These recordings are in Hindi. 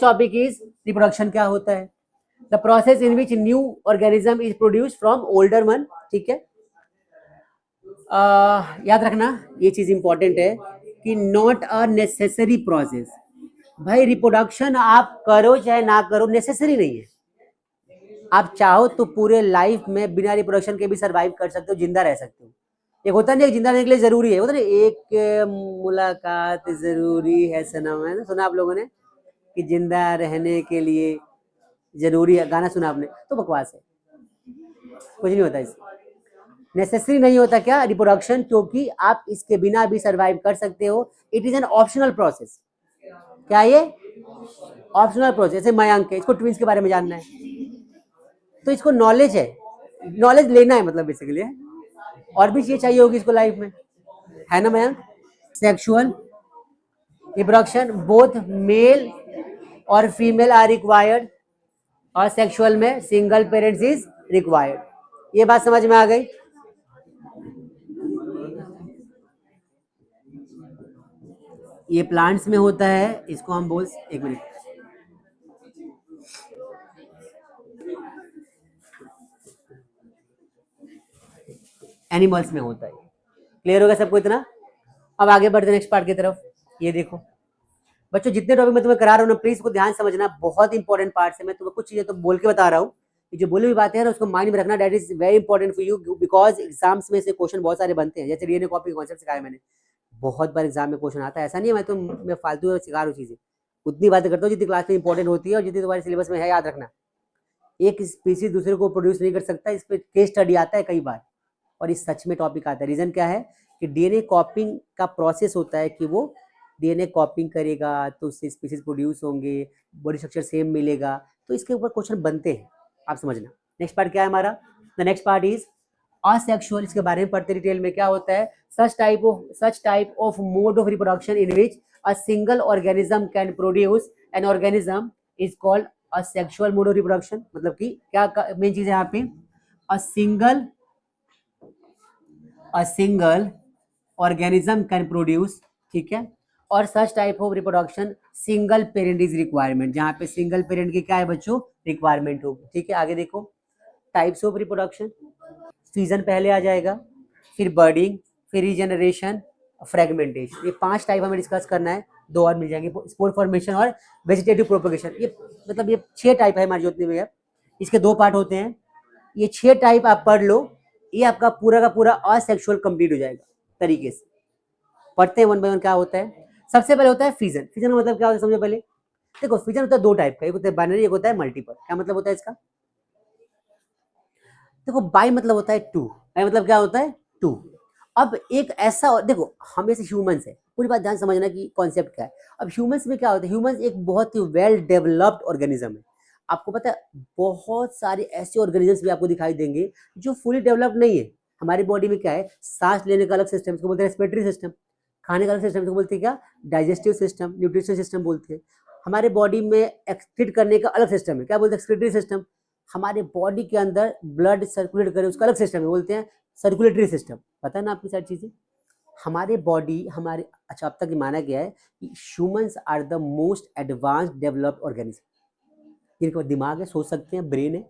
टॉपिक इज रिप्रोडक्शन क्या होता है, the process in which new organism is produce from older one. ठीक है, याद रखना ये चीज इंपॉर्टेंट है कि नॉट अ नेसेसरी प्रोसेस। भाई रिप्रोडक्शन आप करो चाहे ना करो नेसेसरी नहीं है। आप चाहो तो पूरे लाइफ में बिना रिप्रोडक्शन के भी सरवाइव कर सकते हो, जिंदा रह सकते हो। एक होता नहीं, जिंदा रहने के लिए जरूरी है, होता नहीं एक मुलाकात जरूरी है सनम, है ना, सुना आप लोगों ने कि जिंदा रहने के लिए जरूरी है, गाना सुना आपने, तो बकवास है, कुछ नहीं होता इससे, नेसेसरी नहीं होता क्या रिप्रोडक्शन, क्योंकि आप इसके बिना भी सरवाइव कर सकते हो। It is an optional process. क्या ये ऑप्शनल प्रोसेस? जैसे मयंक है, इसको ट्विंस के बारे में जानना है तो इसको नॉलेज है, नॉलेज लेना है मतलब बेसिकली है, और भी चीजें चाहिए होगी इसको लाइफ में, है ना Mayank? Sexual reproduction both male और फीमेल आर रिक्वायर्ड, और सेक्सुअल में सिंगल पेरेंट्स इज रिक्वायर्ड। ये बात समझ में आ गई? ये प्लांट्स में होता है, इसको हम बोल, एक मिनट, एनिमल्स में होता है। क्लियर होगा सबको इतना? अब आगे बढ़ते नेक्स्ट पार्ट की तरफ। ये देखो बच्चों, जितने टॉपिक मैं तुम्हें करा रहा हूँ ना, प्लीज को ध्यान समझना, बहुत इंपॉर्टेंट पार्ट है। मैं तुम्हें कुछ चीजें तो बोल के बता रहा हूँ, जो बोली हुई बातें हैं ना उसको माइंड में रखना, that is very important for you, because exams में से क्वेश्चन बहुत सारे बनते हैं। जैसे डीएनए कॉपी कॉन्सेप्ट सिखाया मैंने, बहुत बार एग्जाम में क्वेश्चन आता है, ऐसा नहीं है मैं फालतू सिखा रहा हूँ चीजें, उतनी बातें करता हूँ जितनी क्लास में इंपॉर्टेंट होती है और जितनी तुम्हारे सिलेबस में है, याद रखना। एक स्पीसीज दूसरे को प्रोड्यूस नहीं कर सकता, इस पर केस स्टडी आता है कई बार, और इस सच में टॉपिक आता है। रीजन क्या है कि डीएनए कॉपिंग का प्रोसेस होता है कि वो डीएनए कॉपिंग करेगा तो उससे स्पीसीज प्रोड्यूस होंगे, बॉडी स्ट्रक्चर सेम मिलेगा, तो इसके ऊपर क्वेश्चन बनते हैं, आप समझना। नेक्स्ट पार्ट क्या है हमारा? The next part is asexual. इसके बारे में पढ़ते डिटेल में। क्या होता है? सच type of mode of reproduction in which a single organism can produce an organism is called asexual mode of reproduction. मतलब कि क्या मेन चीज है यहाँ पे? A single organism can produce, ठीक है, और सच type of reproduction single parent is requirement, जहां पे सिंगल पेरेंट की क्या है बच्चों? रिक्वायरमेंट होगी। ठीक है, आगे देखो टाइप्स ऑफ रिप्रोडक्शन। फ्यूजन पहले आ जाएगा, फिर बर्डिंग, फिर रीजनरेशन, फ्रेगमेंटेशन। ये 5 टाइप हमें डिस्कस करना है, 2 और मिल जाएंगे, स्पोर फॉर्मेशन और वेजिटेटिव प्रोपगेशन। ये मतलब ये 6 टाइप है हमारी जितनी भी है, इसके 2 पार्ट होते हैं। ये 6 टाइप आप पढ़ लो, ये आपका पूरा का पूरा असेक्सुअल कंप्लीट हो जाएगा तरीके से। पढ़ते हैं वन बाय वन क्या होता है। सबसे पहले होता है फिजन। फिजन मतलब क्या होता है समझो पहले। देखो फिजन होता है 2 टाइप का, एक होता है बाइनरी, एक होता है मल्टीपल। क्या मतलब होता है इसका? देखो बाई मतलब होता है 2, बाई मतलब क्या होता है? 2। अब एक ऐसा देखो, हम ऐसे ह्यूमंस है, पूरी बात ध्यान समझना कि कॉन्सेप्ट क्या है। अब ह्यूमंस में क्या होता है? ह्यूमंस एक बहुत ही वेल डेवलप्ड ऑर्गेनिज्म है। आपको पता है बहुत सारे ऐसे ऑर्गेनिजम्स भी आपको दिखाई देंगे जो फुली डेवलप्ड नहीं है। हमारी बॉडी में क्या है? सांस लेने का अलग सिस्टम, इसको बोलते हैं रेस्पिरेटरी सिस्टम। खाने का अलग सिस्टम, इसको बोलते हैं क्या? डाइजेस्टिव सिस्टम, न्यूट्रिशन सिस्टम बोलते हैं। हमारे बॉडी में एक्सक्रीट करने का अलग सिस्टम है, क्या बोलते हैं? Excretory system. हमारे बॉडी के अंदर ब्लड सर्कुलेट करे उसका अलग सिस्टम है, बोलते हैं सर्कुलेटरी सिस्टम। पता है ना आपकी सारी चीजें? हमारे बॉडी हमारे, अच्छा अब तक माना गया है कि humans are the most advanced developed organism. इनका दिमाग है, सोच सकते हैं, ब्रेन है,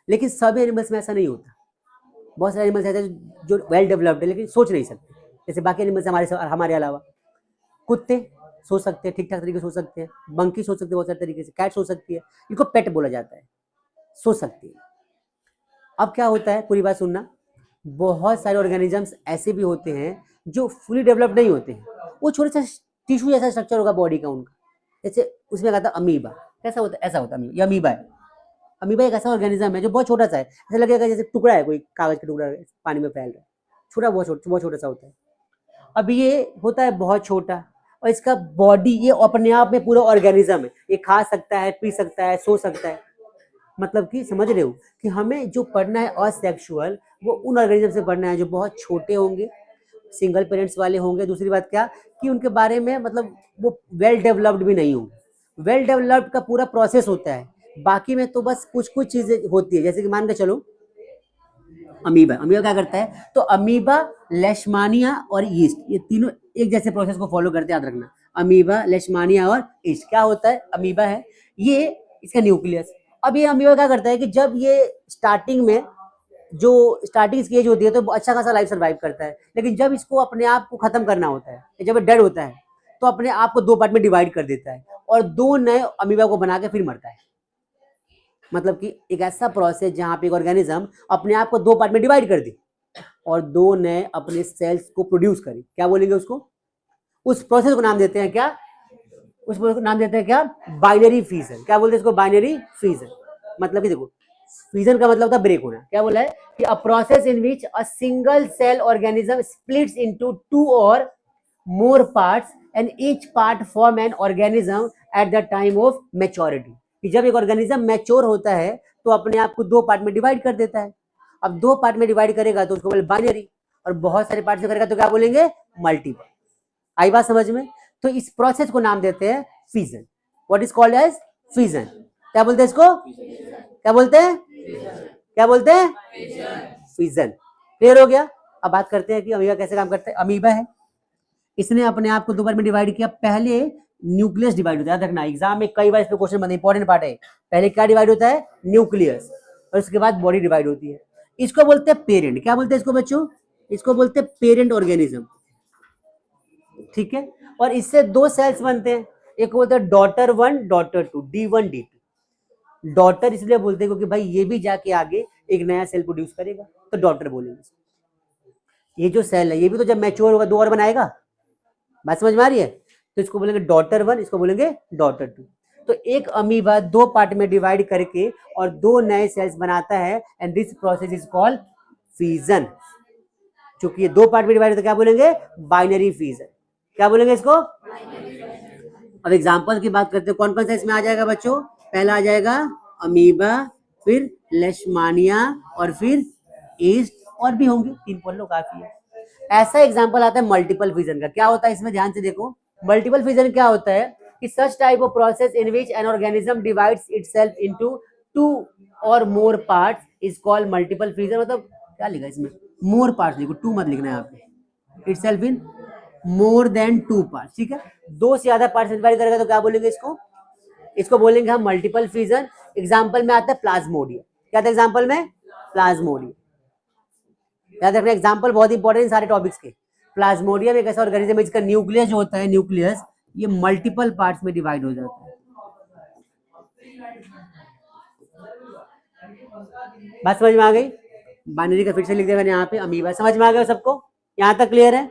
लेकिन सभी एनिमल्स में ऐसा नहीं होता। बहुत सारे एनिमल्स ऐसे हैं जो वेल डेवलप्ड है लेकिन सोच नहीं सकते, जैसे बाकी एनिमल्स हमारे अलावा। कुत्ते सोच सकते हैं, ठीक ठाक तरीके से सोच सकते हैं, मंकी सोच सकते हैं बहुत सारे तरीके से, कैट सोच सकती है, इनको पेट बोला जाता है, सोच सकती है। अब क्या होता है, पूरी बात सुनना। बहुत सारे ऑर्गेनिजम्स ऐसे भी होते हैं जो फुली डेवलप नहीं होते हैं, वो छोटे सा टिश्यू जैसा स्ट्रक्चर होगा बॉडी का उनका, जैसे उसमें कहता अमीबा। कैसा होता है? ऐसा होता है अमीबा, ये अमीबा है। अमीबा एक ऐसा ऑर्गेनिज्म है जो बहुत छोटा सा है, ऐसा लगेगा जैसे टुकड़ा है, कोई कागज का टुकड़ा पानी में फैल रहा है, छोटा, बहुत छोटा सा होता है। अब ये होता है बहुत छोटा, और इसका बॉडी ये अपने आप में पूरा ऑर्गेनिज्म है, ये खा सकता है, पी सकता है, सो सकता है। मतलब कि समझ रहे हो कि हमें जो पढ़ना है असेक्सुअल, वो उन ऑर्गेनिज्म से पढ़ना है जो बहुत छोटे होंगे, सिंगल पेरेंट्स वाले होंगे। दूसरी बात क्या कि उनके बारे में मतलब वो वेल डेवलप्ड भी नहीं होंगे। वेल डेवलप्ड का पूरा प्रोसेस होता है, बाकी में तो बस कुछ कुछ चीजें होती है। जैसे कि मान के चलो अमीबा, अमीबा क्या करता है? तो अमीबा, लेशमानिया और यीस्ट, ये तीनों एक जैसे प्रोसेस को फॉलो करते हैं, याद रखना। अमीबा, लेशमानिया और ईस्ट। क्या होता है? अमीबा है ये, इसका न्यूक्लियस। अब ये अमीबा क्या करता है कि जब ये स्टार्टिंग में जो स्टार्टिंग स्टेज होती है तो अच्छा खासा लाइफ सर्वाइव करता है, लेकिन जब इसको अपने आप को खत्म करना होता है, जब डेड होता है तो अपने आप को दो पार्ट में डिवाइड कर देता है और दो नए अमीबा को बना के फिर मरता है। मतलब कि एक ऐसा प्रोसेस जहां पे एक ऑर्गेनिज्म अपने आप को दो पार्ट में डिवाइड कर दी और दो नए अपने सेल्स को प्रोड्यूस करे, क्या बोलेंगे उसको? उस प्रोसेस को नाम देते हैं क्या? उस प्रोसेस को नाम देते हैं क्या? Binary fusion. क्या बोलते हैं इसको? Binary fusion. मतलब कि देखो, फ्यूजन का मतलब था ब्रेक होना। क्या बोला है कि a process in which a single cell organism splits into two or more parts and each part form an organism at the time of maturity. कि जब एक ऑर्गेनिज्म मैच्योर होता है तो अपने आप को दो पार्ट में डिवाइड कर देता है। अब दो पार्ट में डिवाइड करेगा तो उसको बोले बाइनरी, और बहुत सारे पार्ट से करेगा तो क्या बोलेंगे? मल्टीपल। आई बात समझ में? तो इस प्रोसेस को नाम देते हैं fusion. What is called as fusion. क्या बोलते हैं इसको? क्या बोलते हैं? क्या बोलते हैं? फ्यूजन। क्लियर हो गया? अब बात करते हैं कि अमीबा कैसे काम करता है। अमीबा है, इसने अपने आप को दो बार में डिवाइड किया। पहले न्यूक्लियस डिवाइड होता है, याद रखना एग्जाम में कई बार इस पे क्वेश्चन बनते हैं, इंपॉर्टेंट पार्ट है। पहले क्या डिवाइड होता है? न्यूक्लियस, और उसके बाद बॉडी डिवाइड होती है। इसको बोलते हैं पेरेंट। क्या बोलते हैं इसको बच्चों? इसको बोलते हैं पेरेंट ऑर्गेनिज्म। ठीक है, और इससे दो सेल्स बनते हैं, एक बोलते हैं daughter one, daughter two, D1 D2। Daughter इसलिए बोलते हैं क्योंकि भाई ये भी जाके आगे एक नया सेल प्रोड्यूस करेगा, तो डॉटर बोलेंगे। ये जो सेल है ये भी तो जब मैच्योर होगा दो और बनाएगा। बात समझ में आ रही है? तो इसको बोलेंगे डॉटर वन, इसको बोलेंगे डॉटर टू। तो एक अमीबा दो पार्ट में डिवाइड करके और दो नए सेल्स बनाता है, and this process is called fusion. चूंकि ये दो पार्ट में डिवाइड, तो क्या बोलेंगे? Binary fusion. क्या बोलेंगे इसको? अब एग्जांपल की बात करते हैं, कौन कौन सा इसमें आ जाएगा बच्चों? पहला आ जाएगा अमीबा, फिर लेशमानिया, और फिर ईस्ट, और भी होंगे, तीन पढ़ लो काफी है। ऐसा एग्जांपल आता है मल्टीपल फ्यूजन का। क्या होता है इसमें? ध्यान से देखो, मल्टीपल फ्यूजन क्या होता है कि such type of process in which an organism divides itself into two or more parts is called multiple fusion. मतलब क्या लिखा इसमें? मोर पार्ट्स लिखो, टू मत लिखना है यहाँ पे। इटसेल्फ इन मोर देन टू पार्ट्स। ठीक है, दो से ज्यादा पार्ट्स डिवाइड करेगा तो क्या बोलेंगे इसको? इसको बोलेंगे हम मल्टीपल फ्यूजन। एग्जांपल में आता है प्लाज्मोडियम। क्या था एग्जांपल में? प्लाज्मोडियम। याद रखना, एग्जांपल बहुत इंपॉर्टेंट सारे टॉपिक्स के। प्लाज्मोडियम एक ऐसा ऑर्गेनिज्म है जिसका न्यूक्लियस जो होता है, न्यूक्लियस ये मल्टीपल पार्ट्स में डिवाइड हो जाता है। बात समझ में आ गई? बाइनरी का फिर से लिख देगा यहाँ पे अमीबा। समझ में आ गया सबको? यहाँ तक क्लियर है?